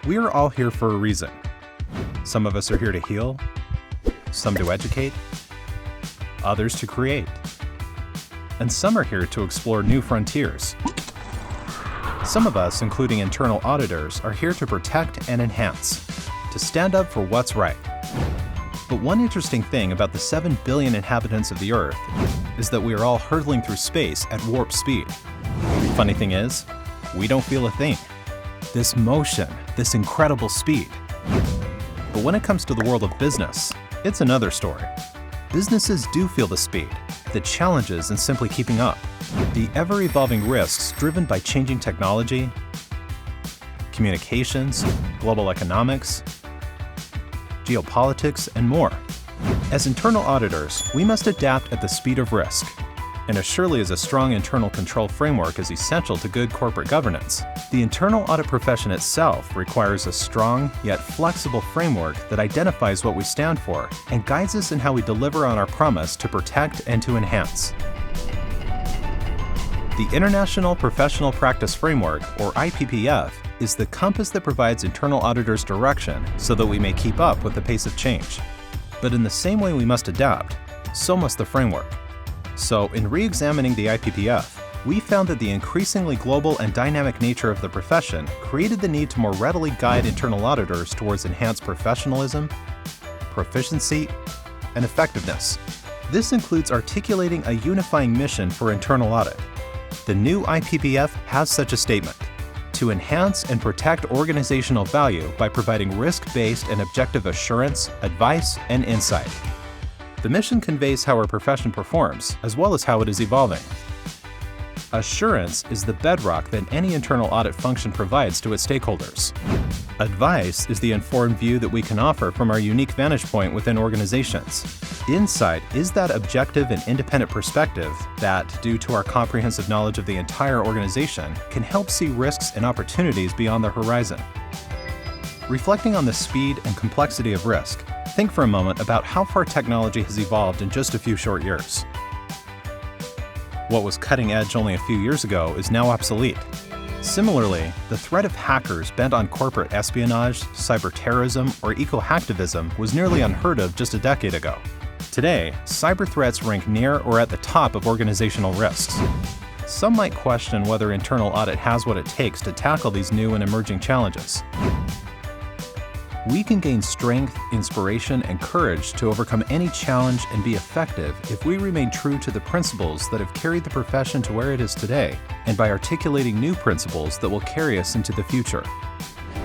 We are all here for a reason. Some of us are here to heal, some to educate, others to create, and some are here to explore new frontiers. Some of us, including internal auditors, are here to protect and enhance, to stand up for what's right. But one interesting thing about the 7 billion inhabitants of the Earth is that we are all hurtling through space at warp speed. Funny thing is, we don't feel a thing. This motion, this incredible speed. But when it comes to the world of business, it's another story. Businesses do feel the speed, the challenges in simply keeping up, the ever-evolving risks driven by changing technology, communications, global economics, geopolitics, and more. As internal auditors, we must adapt at the speed of risk. And as surely as a strong internal control framework is essential to good corporate governance, the internal audit profession itself requires a strong yet flexible framework that identifies what we stand for and guides us in how we deliver on our promise to protect and to enhance. The International Professional Practice Framework, or IPPF, is the compass that provides internal auditors direction so that we may keep up with the pace of change. But in the same way we must adapt, so must the framework. So, in re-examining the IPPF, we found that the increasingly global and dynamic nature of the profession created the need to more readily guide internal auditors towards enhanced professionalism, proficiency, and effectiveness. This includes articulating a unifying mission for internal audit. The new IPPF has such a statement: to enhance and protect organizational value by providing risk-based and objective assurance, advice, and insight. The mission conveys how our profession performs, as well as how it is evolving. Assurance is the bedrock that any internal audit function provides to its stakeholders. Advice is the informed view that we can offer from our unique vantage point within organizations. Insight is that objective and independent perspective that, due to our comprehensive knowledge of the entire organization, can help see risks and opportunities beyond the horizon. Reflecting on the speed and complexity of risk, think for a moment about how far technology has evolved in just a few short years. What was cutting edge only a few years ago is now obsolete. Similarly, the threat of hackers bent on corporate espionage, cyber-terrorism, or eco-hacktivism was nearly unheard of just a decade ago. Today, cyber threats rank near or at the top of organizational risks. Some might question whether internal audit has what it takes to tackle these new and emerging challenges. We can gain strength, inspiration, and courage to overcome any challenge and be effective if we remain true to the principles that have carried the profession to where it is today, and by articulating new principles that will carry us into the future.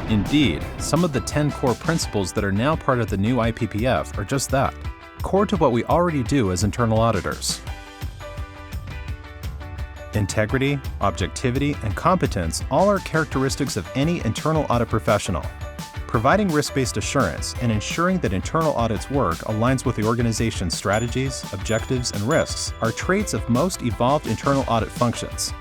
Indeed, some of the 10 core principles that are now part of the new IPPF are just that, core to what we already do as internal auditors. Integrity, objectivity, and competence all are characteristics of any internal audit professional. Providing risk-based assurance and ensuring that internal audit's work aligns with the organization's strategies, objectives, and risks are traits of most evolved internal audit functions.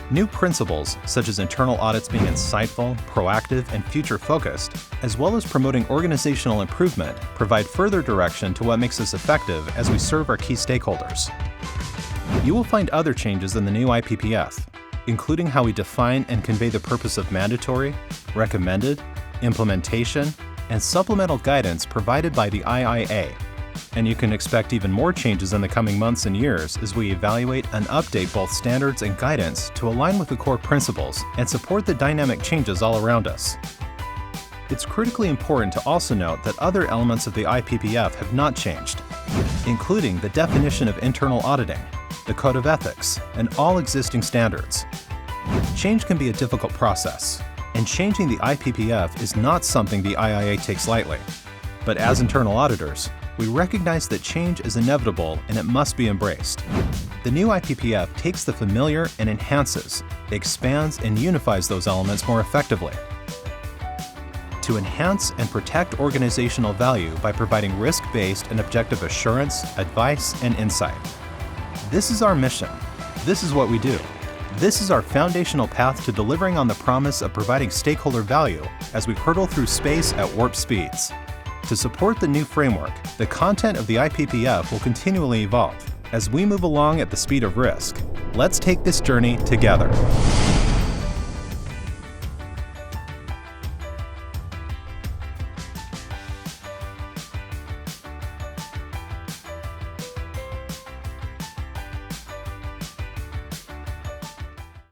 New principles, such as internal audits being insightful, proactive, and future-focused, as well as promoting organizational improvement, provide further direction to what makes us effective as we serve our key stakeholders. You will find other changes in the new IPPF, including how we define and convey the purpose of mandatory, recommended, implementation, and supplemental guidance provided by the IIA. And you can expect even more changes in the coming months and years as we evaluate and update both standards and guidance to align with the core principles and support the dynamic changes all around us. It's critically important to also note that other elements of the IPPF have not changed, including the definition of internal auditing, the code of ethics, and all existing standards. Change can be a difficult process, and changing the IPPF is not something the IIA takes lightly. But as internal auditors, we recognize that change is inevitable and it must be embraced. The new IPPF takes the familiar and enhances, expands, and unifies those elements more effectively. To enhance and protect organizational value by providing risk-based and objective assurance, advice, and insight. This is our mission. This is what we do. This is our foundational path to delivering on the promise of providing stakeholder value as we hurtle through space at warp speeds. To support the new framework, the content of the IPPF will continually evolve. As we move along at the speed of risk, let's take this journey together.